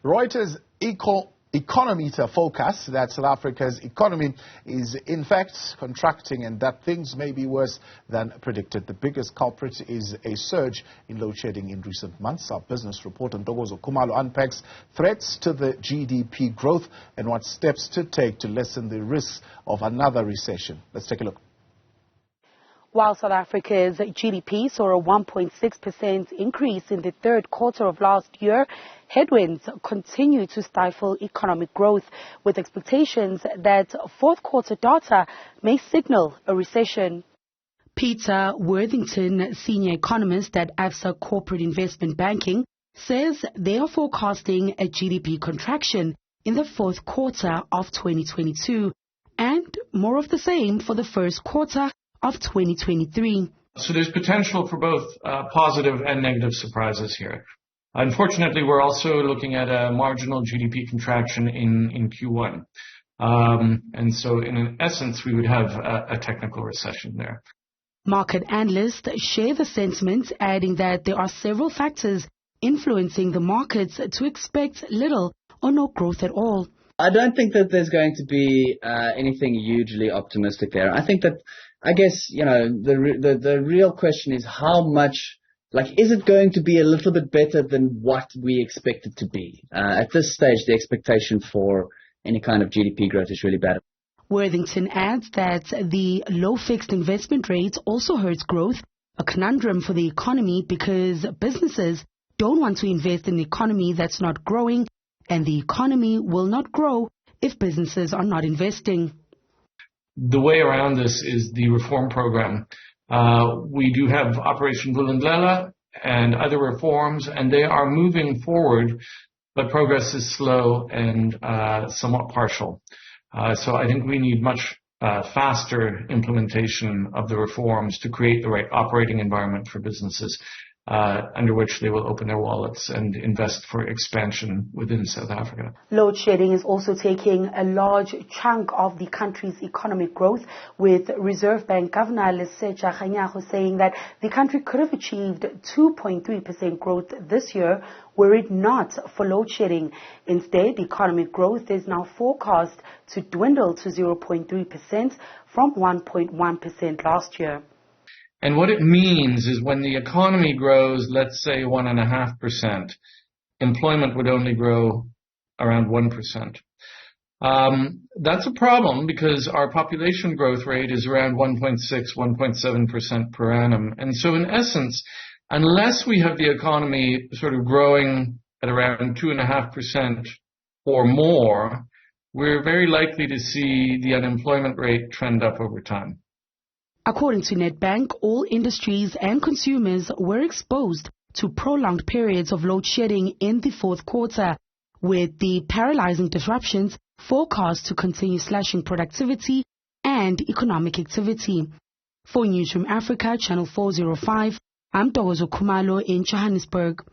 Reuters Econometer forecasts that South Africa's economy is in fact contracting and that things may be worse than predicted. The biggest culprit is a surge in load shedding in recent months. Our business reporter Ntokozo Khumalo unpacks threats to the GDP growth and what steps to take to lessen the risks of another recession. Let's take a look. While South Africa's GDP saw a 1.6% increase in the third quarter of last year, headwinds continue to stifle economic growth, with expectations that fourth quarter data may signal a recession. Peter Worthington, senior economist at Absa Corporate Investment Banking, says they are forecasting a GDP contraction in the fourth quarter of 2022 and more of the same for the first quarter of 2023. So there's potential for both positive and negative surprises here. Unfortunately, we're also looking at a marginal GDP contraction in Q1. And so in essence, we would have a technical recession there. Market analysts share the sentiment, adding that there are several factors influencing the markets to expect little or no growth at all. I don't think that there's going to be anything hugely optimistic there. I guess, the real question is how much, is it going to be a little bit better than what we expect it to be? At this stage, the expectation for any kind of GDP growth is really bad. Worthington adds that the low fixed investment rate also hurts growth, a conundrum for the economy because businesses don't want to invest in an economy that's not growing, and the economy will not grow if businesses are not investing. The way around this is the reform program. We do have Operation Vulindlela and other reforms, and they are moving forward, but progress is slow and somewhat partial. So I think we need much faster implementation of the reforms to create the right operating environment for businesses under which they will open their wallets and invest for expansion within South Africa. Load shedding is also taking a large chunk of the country's economic growth, with Reserve Bank Governor Lessen saying that the country could have achieved 2.3% growth this year were it not for load shedding. Instead, economic growth is now forecast to dwindle to 0.3% from 1.1% last year. And what it means is when the economy grows, let's say 1.5%, employment would only grow around 1%. That's a problem because our population growth rate is around 1.6, 1.7% per annum. And so in essence, unless we have the economy sort of growing at around 2.5% or more, we're very likely to see the unemployment rate trend up over time. According to Nedbank, all industries and consumers were exposed to prolonged periods of load shedding in the fourth quarter, with the paralyzing disruptions forecast to continue slashing productivity and economic activity. For Newzroom Afrika, Channel 405, I'm Ntokozo Khumalo in Johannesburg.